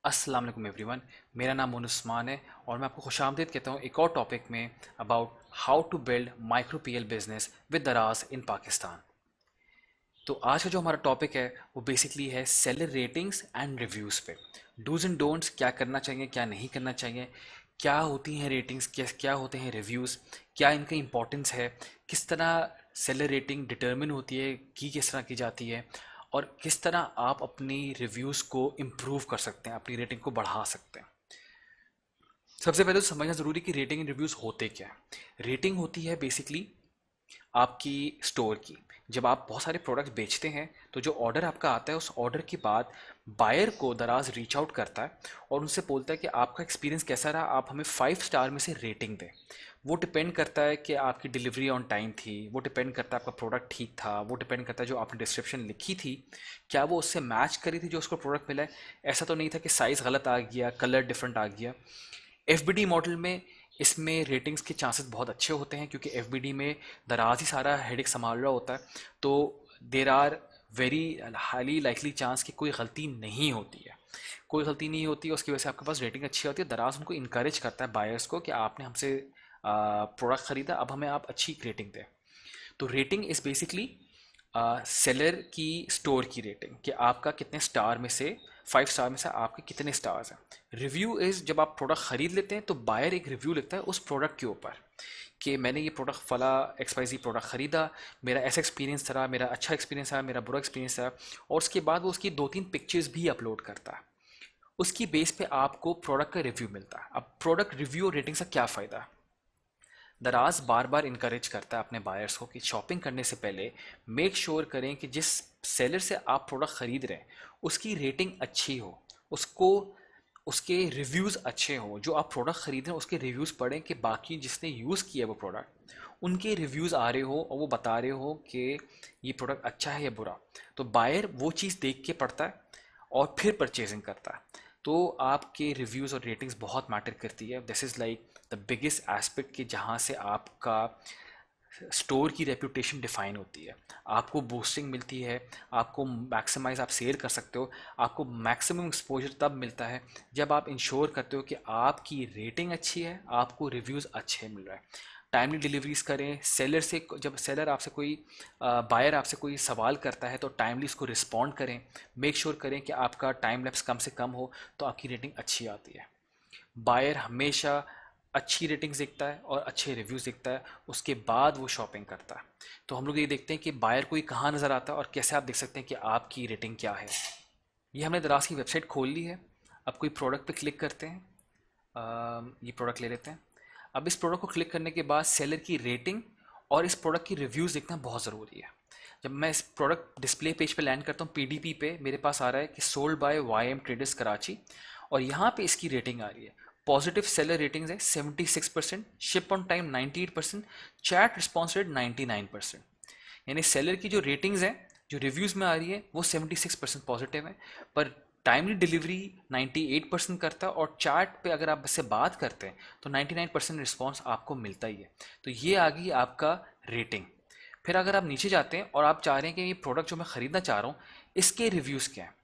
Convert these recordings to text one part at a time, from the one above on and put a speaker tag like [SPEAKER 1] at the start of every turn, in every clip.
[SPEAKER 1] अस्सलाम वालेकुम एवरीवन। मेरा नाम मोन उस्मान है और मैं आपको खुशामदीद कहता हूँ एक और टॉपिक में about how to build micro PL business with Daraz in Pakistan. तो आज का जो हमारा टॉपिक है वो बेसिकली है सेलर रेटिंग्स एंड रिव्यूज़ पे। डूज एंड डोंट्स, क्या करना चाहिए क्या नहीं करना चाहिए, क्या होती हैं रेटिंग्स, क्या क्या होते हैं रिव्यूज़, क्या इनका इंपॉर्टेंस है, किस तरह सेलर रेटिंग डिटर्मिन होती है कि किस तरह की जाती है, और किस तरह आप अपनी रिव्यूज़ को इम्प्रूव कर सकते हैं, अपनी रेटिंग को बढ़ा सकते हैं। सबसे पहले तो समझना ज़रूरी है कि रेटिंग एंड रिव्यूज़ होते क्या है। रेटिंग होती है बेसिकली आपकी स्टोर की। जब आप बहुत सारे प्रोडक्ट्स बेचते हैं तो जो ऑर्डर आपका आता है उस ऑर्डर के बाद बायर को दराज रीच आउट करता है और उनसे बोलता है कि आपका एक्सपीरियंस कैसा रहा, आप हमें 5 स्टार में से रेटिंग दें। वो डिपेंड करता है कि आपकी डिलीवरी ऑन टाइम थी, वो डिपेंड करता है आपका प्रोडक्ट ठीक था, वो डिपेंड करता है जो आपने डिस्क्रिप्शन लिखी थी क्या वो उससे मैच करी थी जो उसको प्रोडक्ट मिला है। ऐसा तो नहीं था कि साइज़ गलत आ गया, कलर डिफरेंट आ गया। एफ मॉडल में इसमें रेटिंग्स के चांसेस बहुत अच्छे होते हैं क्योंकि एफ में दराज ही सारा हेडेक संभाल रहा होता है। तो there are very highly likely chance कि कोई गलती नहीं होती है, कोई गलती नहीं होती है, उसकी वजह से आपके पास रेटिंग अच्छी होती है। दराज उनको इनक्रेज करता है बायर्स को कि आपने हमसे प्रोडक्ट ख़रीदा, अब हमें आप अच्छी रेटिंग दें। तो रेटिंग इज़ बेसिकली सेलर की स्टोर की रेटिंग कि आपका कितने स्टार में से 5 स्टार में से आपके कितने स्टार्स हैं। रिव्यू इज़ जब आप प्रोडक्ट ख़रीद लेते हैं तो बायर एक रिव्यू लिखता है उस प्रोडक्ट के ऊपर कि मैंने ये प्रोडक्ट फला XYZ प्रोडक्ट ख़रीदा, मेरा ऐसा एक्सपीरियंस रहा, मेरा अच्छा एक्सपीरियंस रहा, मेरा बुरा एक्सपीरियंस रहा। और उसके बाद वो उसकी 2-3 पिक्चर्स भी अपलोड करता है। उसकी बेस पे आपको प्रोडक्ट का रिव्यू मिलता है। अब प्रोडक्ट रिव्यू और रेटिंग से क्या फ़ायदा है। दराज बार बार इनकरेज करता है अपने बायर्स को कि शॉपिंग करने से पहले मेक श्योर करें कि जिस सेलर से आप प्रोडक्ट ख़रीद रहे हैं उसकी रेटिंग अच्छी हो, उसको उसके रिव्यूज़ अच्छे हों। जो आप प्रोडक्ट ख़रीद रहे हैं उसके रिव्यूज़ पढ़ें कि बाकी जिसने यूज़ किया वो प्रोडक्ट उनके रिव्यूज़ आ रहे हो और वो बता रहे हो कि ये प्रोडक्ट अच्छा है या बुरा। तो बायर वो चीज़ देख के पढ़ता है और फिर परचेजिंग करता है। तो आपके रिव्यूज़ और रेटिंग्स बहुत मैटर करती है। This is like the biggest aspect कि जहाँ से आपका स्टोर की रेपुटेशन डिफाइन होती है। आपको बूस्टिंग मिलती है, आपको मैक्सिमाइज आप सेल कर सकते हो, आपको मैक्सिमम एक्सपोजर तब मिलता है जब आप इंश्योर करते हो कि आपकी रेटिंग अच्छी है, आपको रिव्यूज़ अच्छे मिल रहे हैं। टाइमली डिलीवरीज करें। सेलर से जब सेलर आपसे कोई बायर आपसे कोई सवाल करता है तो टाइमली उसको रिस्पॉन्ड करें। मेक श्योर करें कि आपका टाइम लैप्स कम से कम हो तो आपकी रेटिंग अच्छी आती है। बायर हमेशा अच्छी रेटिंग्स देखता है और अच्छे रिव्यूज़ देखता है, उसके बाद वो शॉपिंग करता है। तो हम लोग ये देखते हैं कि बायर को ये कहाँ नज़र आता है और कैसे आप देख सकते हैं कि आपकी रेटिंग क्या है। ये हमने दराज की वेबसाइट खोल ली है। अब कोई प्रोडक्ट पे क्लिक करते हैं। ये प्रोडक्ट ले लेते हैं। अब इस प्रोडक्ट को क्लिक करने के बाद सेलर की रेटिंग और इस प्रोडक्ट की रिव्यूज़ देखना बहुत ज़रूरी है। जब मैं इस प्रोडक्ट डिस्प्ले पेज पे लैंड करता हूँ PDP पे, मेरे पास आ रहा है कि sold by YM traders Karachi और यहाँ पे इसकी रेटिंग आ रही है। पॉजिटिव सेलर रेटिंग्स है 76%, ship on time 98%, chat response rate 99%। यानी सेलर की जो रेटिंग्स हैं, जो रिव्यूज़ में आ रही है वो 76% पॉजिटिव है, पर टाइमली डिलीवरी 98% करता है और चैट पे अगर आप इससे बात करते हैं तो 99% रिस्पॉन्स आपको मिलता ही है। तो ये आ गई आपका रेटिंग। फिर अगर आप नीचे जाते हैं और आप चाह रहे हैं कि ये प्रोडक्ट जो मैं ख़रीदना चाह रहा हूँ इसके रिव्यूज़ क्या हैं,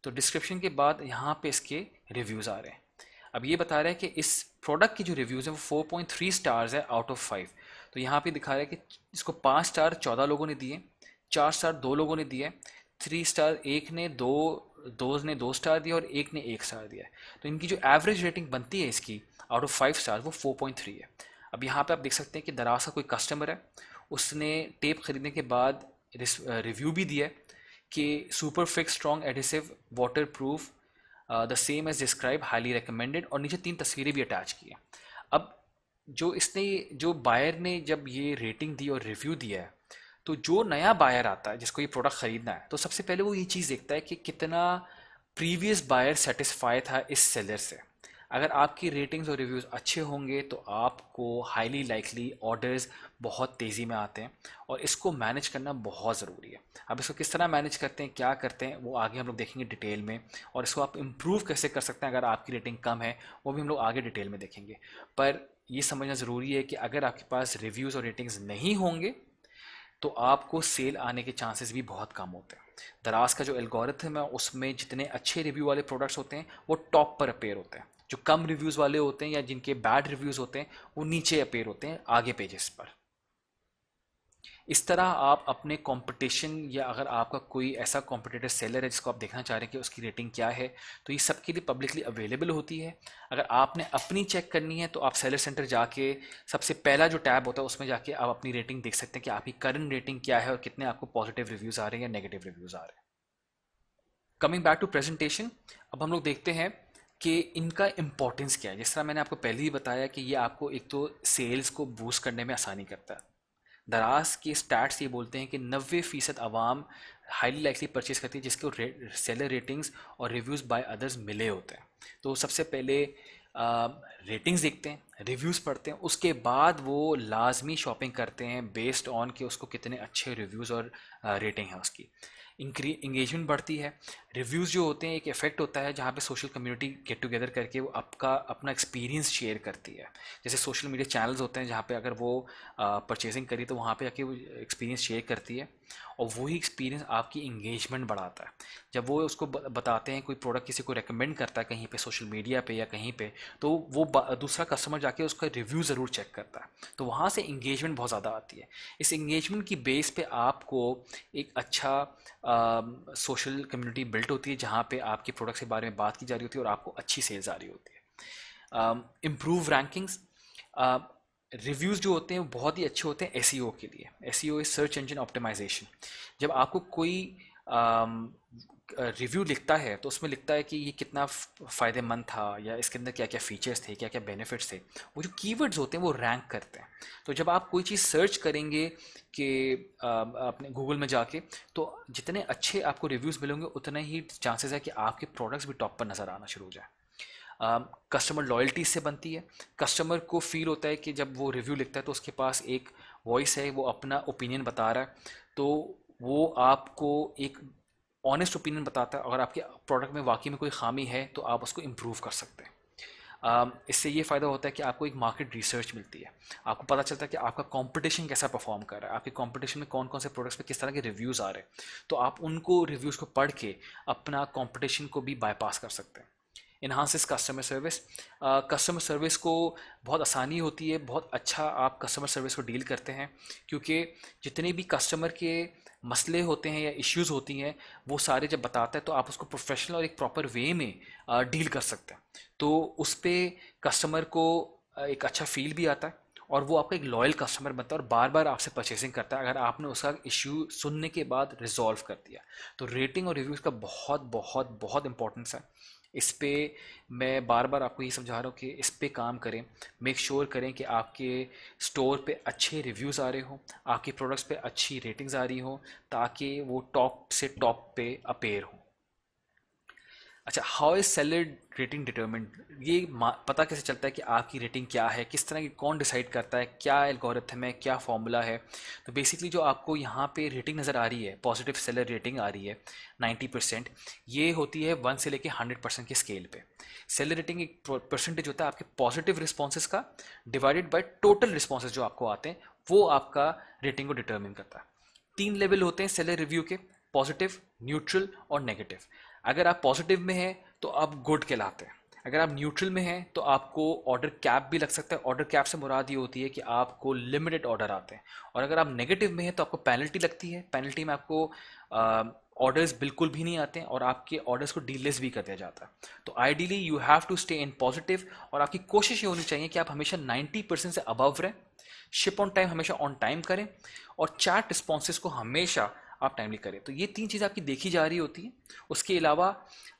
[SPEAKER 1] तो डिस्क्रिप्शन के बाद यहाँ पे इसके रिव्यूज़ आ रहे हैं। अब ये बता रहा है कि इस प्रोडक्ट की जो रिव्यूज़ है वो 4.3 स्टार्स है आउट ऑफ 5। तो यहाँ पे दिखा रहा है कि इसको 5 स्टार 14 लोगों ने दिए, 4 स्टार 2 लोगों ने दिए, 3 स्टार एक ने, दो ने 2 स्टार दिया और एक ने 1 स्टार दिया है। तो इनकी जो एवरेज रेटिंग बनती है इसकी आउट ऑफ 5 स्टार वो 4.3 है। अब यहाँ पे आप देख सकते हैं कि दराज का कोई कस्टमर है, उसने टेप खरीदने के बाद रिव्यू भी दिया है कि super fix strong adhesive waterproof the same as describe highly recommended, और नीचे 3 तस्वीरें भी अटैच की हैं। अब जो बायर ने जब ये रेटिंग दी और रिव्यू दिया है तो जो नया बायर आता है जिसको ये प्रोडक्ट ख़रीदना है तो सबसे पहले वो ये चीज़ देखता है कि कितना प्रीवियस बायर सेटिस्फाई था इस सेलर से। अगर आपकी रेटिंग्स और रिव्यूज़ अच्छे होंगे तो आपको हाईली लाइकली ऑर्डर्स बहुत तेज़ी में आते हैं और इसको मैनेज करना बहुत ज़रूरी है। अब इसको किस तरह मैनेज करते हैं, क्या करते हैं, वो आगे हम लोग देखेंगे डिटेल में। और इसको आप इम्प्रूव कैसे कर सकते हैं अगर आपकी रेटिंग कम है, वो भी हम लोग आगे डिटेल में देखेंगे। पर ये समझना ज़रूरी है कि अगर आपके पास रिव्यूज़ और रेटिंग्स नहीं होंगे तो आपको सेल आने के चांसेस भी बहुत कम होते हैं। दराज का जो एल्गोरिथम है उसमें जितने अच्छे रिव्यू वाले प्रोडक्ट्स होते हैं वो टॉप पर अपेयर होते हैं, जो कम रिव्यूज़ वाले होते हैं या जिनके बैड रिव्यूज़ होते हैं वो नीचे अपेयर होते हैं आगे पेजेस पर। इस तरह आप अपने कंपटीशन या अगर आपका कोई ऐसा कॉम्पिटिटर सेलर है जिसको आप देखना चाह रहे हैं कि उसकी रेटिंग क्या है, तो ये सबके लिए पब्लिकली अवेलेबल होती है। अगर आपने अपनी चेक करनी है तो आप सेलर सेंटर जाके सबसे पहला जो टैब होता है उसमें जाके आप अपनी रेटिंग देख सकते हैं कि आपकी करंट रेटिंग क्या है और कितने आपको पॉजिटिव रिव्यूज़ आ रहे हैं या नेगेटिव रिव्यूज़ आ रहे हैं। कमिंग बैक टू प्रेजेंटेशन, अब हम लोग देखते हैं कि इनका इंपॉर्टेंस क्या है। जिस तरह मैंने आपको पहले ही बताया कि ये आपको एक तो सेल्स को बूस्ट करने में आसानी करता है। दराज के स्टैट्स ये बोलते हैं कि 90% आवाम हाईली लाइकली परचेज करती है जिसको सेलर रेटिंग्स और रिव्यूज़ बाय अदर्स मिले होते हैं। तो सबसे पहले रेटिंग्स देखते हैं, रिव्यूज़ पढ़ते हैं, उसके बाद वो लाजमी शॉपिंग करते हैं बेस्ड ऑन कि उसको कितने अच्छे रिव्यूज़ और रेटिंग है उसकी। इंगेजमेंट बढ़ती है। रिव्यूज़ जो होते हैं एक इफेक्ट होता है जहाँ पे सोशल कम्युनिटी गेट टुगेदर करके वो आपका अपना एक्सपीरियंस शेयर करती है। जैसे सोशल मीडिया चैनल्स होते हैं जहाँ पे अगर वो परचेजिंग करी तो वहाँ पे आके वो एक्सपीरियंस शेयर करती है और वही एक्सपीरियंस आपकी इंगेजमेंट बढ़ाता है। जब वो उसको बताते हैं, कोई प्रोडक्ट किसी को रेकमेंड करता है कहीं पे सोशल मीडिया पे या कहीं पे, तो वो दूसरा कस्टमर जाके उसका रिव्यू ज़रूर चेक करता है, तो वहाँ से इंगेजमेंट बहुत ज़्यादा आती है। इस इंगेजमेंट की बेस पे आपको एक अच्छा सोशल कम्युनिटी बिल्ट होती है जहाँ पे आपके प्रोडक्ट्स के बारे में बात की जा रही होती है और आपको अच्छी सेल्स आ रही होती है। इम्प्रूव रैंकिंग्स, रिव्यूज़ जो होते हैं वो बहुत ही अच्छे होते हैं एसईओ के लिए। SEO is search engine optimisation. जब आपको कोई रिव्यू लिखता है तो उसमें लिखता है कि ये कितना फ़ायदेमंद था या इसके अंदर क्या क्या फ़ीचर्स थे, क्या क्या बेनिफिट्स थे, वो जो कीवर्ड्स होते हैं वो रैंक करते हैं। तो जब आप कोई चीज़ सर्च करेंगे कि अपने गूगल में जाके, तो जितने अच्छे आपको रिव्यूज़ मिलेंगे उतने ही चांसेस है कि आपके प्रोडक्ट्स भी टॉप पर नज़र आना शुरू हो जाए। कस्टमर लॉयल्टी से बनती है। कस्टमर को फील होता है कि जब वो रिव्यू लिखता है तो उसके पास एक वॉइस है, वो अपना ओपिनियन बता रहा है, तो वो आपको एक ऑनेस्ट ओपिनियन बताता है। अगर आपके प्रोडक्ट में वाकई में कोई खामी है तो आप उसको इम्प्रूव कर सकते हैं। इससे ये फ़ायदा होता है कि आपको एक मार्केट रिसर्च मिलती है। आपको पता चलता है कि आपका कंपटीशन कैसा परफॉर्म कर रहा है, आपके कंपटीशन में कौन कौन से प्रोडक्ट्स पे किस तरह के रिव्यूज़ आ रहे हैं, तो आप उनको रिव्यूज़ को पढ़ के अपना कंपटीशन को भी बाईपास कर सकते हैं। इन्हांसिस कस्टमर सर्विस, कस्टमर सर्विस को बहुत आसानी होती है, बहुत अच्छा आप कस्टमर सर्विस को डील करते हैं, क्योंकि जितने भी कस्टमर के मसले होते हैं या इश्यूज़ होती हैं वो सारे जब बताता है तो आप उसको प्रोफेशनल और एक प्रॉपर वे में डील कर सकते हैं। तो उस पर कस्टमर को एक अच्छा फील भी आता है और वो आपका एक लॉयल कस्टमर बनता है और बार बार आपसे परचेसिंग करता है अगर आपने उसका इश्यू सुनने के बाद रिजॉल्व कर दिया। तो रेटिंग और रिव्यूज़ का बहुत बहुत बहुत इंपॉर्टेंस है। इस पे मैं बार बार आपको ये समझा रहा हूँ कि इस पे काम करें। मेक श्योर करें कि आपके स्टोर पे अच्छे रिव्यूज़ आ रहे हों, आपके प्रोडक्ट्स पे अच्छी रेटिंग्स आ रही हों, ताकि वो टॉप से टॉप पे अपेयर हों। अच्छा, how is seller rating determined, ये पता कैसे चलता है कि आपकी रेटिंग क्या है, किस तरह की, कौन डिसाइड करता है, क्या एल्गोरिथम है, क्या फॉर्मूला है। तो बेसिकली जो आपको यहाँ पे रेटिंग नज़र आ रही है, पॉजिटिव सेलर रेटिंग आ रही है 90%, ये होती है 1 से लेके 100% के स्केल पे। सेलर रेटिंग एक परसेंटेज होता है आपके पॉजिटिव रिस्पॉन्सेज का डिवाइडेड बाय टोटल रिस्पॉन्सेज जो आपको आते हैं, वो आपका रेटिंग को डिटर्मिन करता है। 3 लेवल होते हैं सेलर रिव्यू के, पॉजिटिव, न्यूट्रल और नेगेटिव। अगर आप पॉजिटिव में हैं तो आप गुड कहलाते हैं। अगर आप न्यूट्रल में हैं तो आपको ऑर्डर कैप भी लग सकता है। ऑर्डर कैप से मुराद ये होती है कि आपको लिमिटेड ऑर्डर आते हैं। और अगर आप नेगेटिव में हैं तो आपको पेनल्टी लगती है। पेनल्टी में आपको ऑर्डर्स बिल्कुल भी नहीं आते हैं और आपके ऑर्डर्स को डीलेस भी कर दिया जाता है। तो ideally you have to stay in positive और आपकी कोशिश ये होनी चाहिए कि आप हमेशा 90% से अबव रहें, शिप ऑन टाइम हमेशा ऑन टाइम करें और चैट रिस्पॉन्सेज को हमेशा आप टाइमली करें। तो ये 3 चीज़ें आपकी देखी जा रही होती हैं। उसके अलावा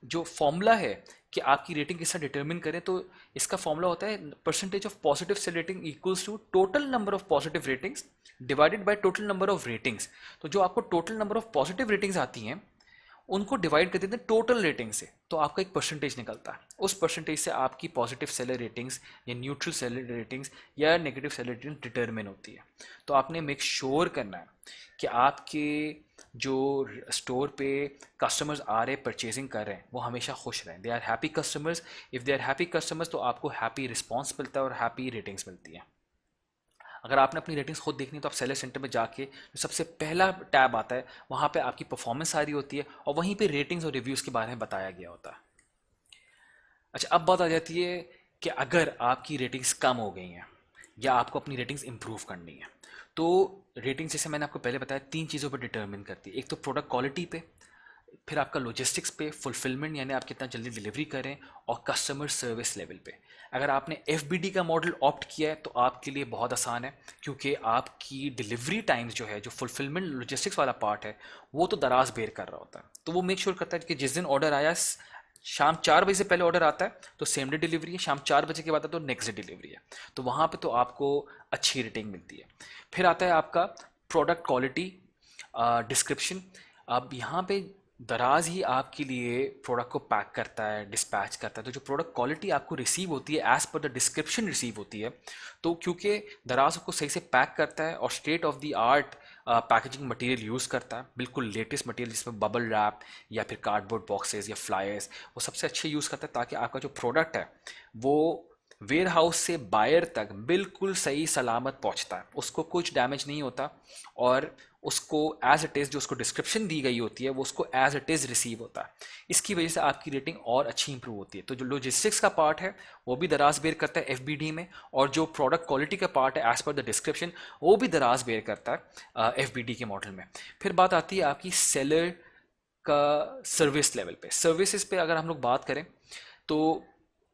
[SPEAKER 1] जो फॉर्मूला है कि आपकी रेटिंग किस तरह डिटरमिन करें, तो इसका फॉर्मूला होता है percentage of positive sell rating equals to total number of positive ratings divided by total number of ratings. तो जो आपको total number of positive ratings आती हैं उनको डिवाइड कर देते हैं टोटल रेटिंग से, तो आपका एक परसेंटेज निकलता है। उस परसेंटेज से आपकी पॉजिटिव सेलर रेटिंग्स या न्यूट्रल सेलर रेटिंग्स या नेगेटिव सेलर रेटिंग डिटरमिन होती है। तो आपने मेक श्योर करना है कि आपके जो स्टोर पे कस्टमर्स आ रहे परचेजिंग कर रहे हैं वो हमेशा खुश रहें, they are happy customers. If they are happy customers तो आपको हैप्पी रिस्पॉन्स मिलता है और हैप्पी रेटिंग्स मिलती हैं। अगर आपने अपनी रेटिंग्स खुद देखनी है तो आप सेलर सेंटर में जाके जो सबसे पहला टैब आता है वहाँ पे आपकी परफॉर्मेंस आ रही होती है और वहीं पे रेटिंग्स और रिव्यूज़ के बारे में बताया गया होता है। अच्छा, अब बात आ जाती है कि अगर आपकी रेटिंग्स कम हो गई हैं या आपको अपनी रेटिंग्स इंप्रूव करनी है, तो रेटिंग्स जैसे मैंने आपको पहले बताया 3 चीज़ों पर डिटर्मिन करती है। एक तो प्रोडक्ट क्वालिटी पे, फिर आपका लॉजिस्टिक्स पे, फुलफिलमेंट यानी आप कितना जल्दी डिलीवरी करें, और कस्टमर सर्विस लेवल पे। अगर आपने एफ का मॉडल ऑप्ट किया है तो आपके लिए बहुत आसान है, क्योंकि आपकी डिलीवरी टाइम्स जो है, जो फुलफिलमेंट लॉजिस्टिक्स वाला पार्ट है, वो तो दराज बेर कर रहा होता है। तो वो मेक श्योर करता है कि जिस दिन ऑर्डर आया, शाम 4 बजे से पहले ऑर्डर आता है तो सेम डे डिलीवरी है, शाम 4 बजे के बाद है तो नेक्स्ट डे डिलीवरी है। तो वहाँ पे तो आपको अच्छी रेटिंग मिलती है। फिर आता है आपका प्रोडक्ट क्वालिटी डिस्क्रिप्शन। अब यहाँ पे दराज ही आपके लिए प्रोडक्ट को पैक करता है, डिस्पैच करता है। तो जो प्रोडक्ट क्वालिटी आपको रिसीव होती है as per the description receive होती है, तो क्योंकि दराज उसको सही से पैक करता है और state of the art packaging material use करता है, बिल्कुल लेटेस्ट मटेरियल जिसमें बबल रैप या फिर कार्डबोर्ड बॉक्सेस या फ्लायर्स, वो सबसे अच्छे यूज़ करता है, ताकि आपका जो प्रोडक्ट है वो वेयर हाउस से बायर तक बिल्कुल सही सलामत पहुंचता है, उसको कुछ डैमेज नहीं होता, और उसको एज इट इज़ जो उसको डिस्क्रिप्शन दी गई होती है वो उसको एज इट इज़ रिसीव होता है। इसकी वजह से आपकी रेटिंग और अच्छी इंप्रूव होती है। तो जो लॉजिस्टिक्स का पार्ट है वो भी दराज बेर करता है एफ में, और जो प्रोडक्ट क्वालिटी का पार्ट है एज पर द डिस्क्रिप्शन वो भी दराज बेर करता है एफ के मॉडल में। फिर बात आती है आपकी सेलर का सर्विस लेवल पे। सर्विसेज पे अगर हम लोग बात करें तो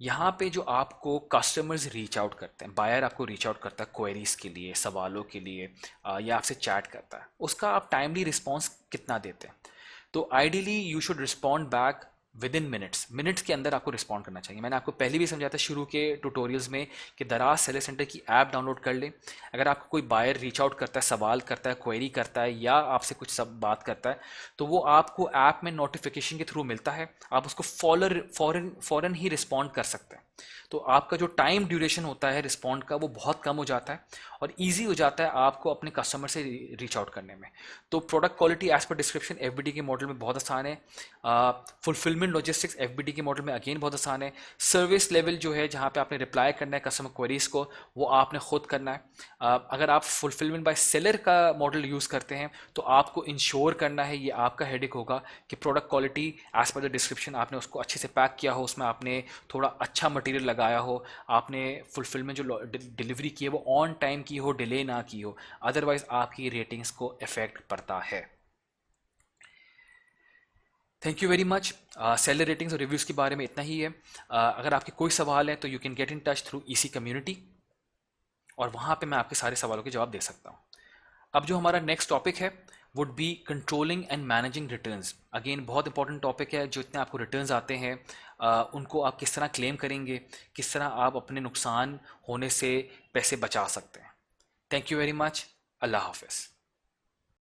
[SPEAKER 1] यहाँ पे जो आपको कस्टमर्स रीच आउट करते हैं, बायर आपको रीच आउट करता है क्वेरीज के लिए, सवालों के लिए, या आपसे चैट करता है, उसका आप टाइमली रिस्पॉन्स कितना देते हैं। तो ideally you should respond back with in minutes, minutes के अंदर आपको रिस्पॉन्ड करना चाहिए। मैंने आपको पहले भी समझाया था शुरू के ट्यूटोरियल्स में कि दराज सेलर सेंटर की ऐप डाउनलोड कर ले। अगर आपको कोई बायर रीच आउट करता है, सवाल करता है, क्वेरी करता है, या आपसे कुछ सब बात करता है, तो वो आपको ऐप में नोटिफिकेशन के थ्रू मिलता है, आप उसको फौरन ही रिस्पॉन्ड कर सकते हैं। तो आपका जो टाइम ड्यूरेशन होता है रिस्पॉन्ड का वो बहुत कम हो जाता है, और ईजी हो जाता है आपको अपने कस्टमर से रीच आउट करने में। तो product quality as per description F के मॉडल में बहुत आसान है। फुलफिलमेंट लॉजिस्टिक्स एफ के मॉडल में अगेन बहुत आसान है। सर्विस लेवल जो है, जहाँ पे आपने रिप्लाई करना है कस्टमर क्वेरीज को, वो आपने खुद करना है। अगर आप फुलफिलमेंट बाय सेलर का मॉडल यूज़ करते हैं तो आपको इंश्योर करना है, ये आपका हेडेक होगा, कि product quality as per the description आपने उसको अच्छे से पैक किया हो, उसमें आपने थोड़ा अच्छा मटेरियल लगाया हो, आपने फुलफिलमेंट जो डिलीवरी की है वो ऑन टाइम की हो, डिले ना की हो, अदरवाइज आपकी रेटिंग्स को इफेक्ट पड़ता है। Thank you very much. Seller ratings और रिव्यूज़ के बारे में इतना ही है। अगर आपके कोई सवाल है तो you can get in touch through EC community, और वहाँ पे मैं आपके सारे सवालों के जवाब दे सकता हूँ। अब जो हमारा नेक्स्ट टॉपिक है would be controlling and managing returns. Again बहुत इंपॉर्टेंट टॉपिक है। जो इतने आपको रिटर्न्स आते हैं उनको आप किस तरह क्लेम करेंगे, किस तरह आप अपने नुकसान होने से पैसे बचा सकते हैं। Thank you very much. अल्लाह हाफिज़।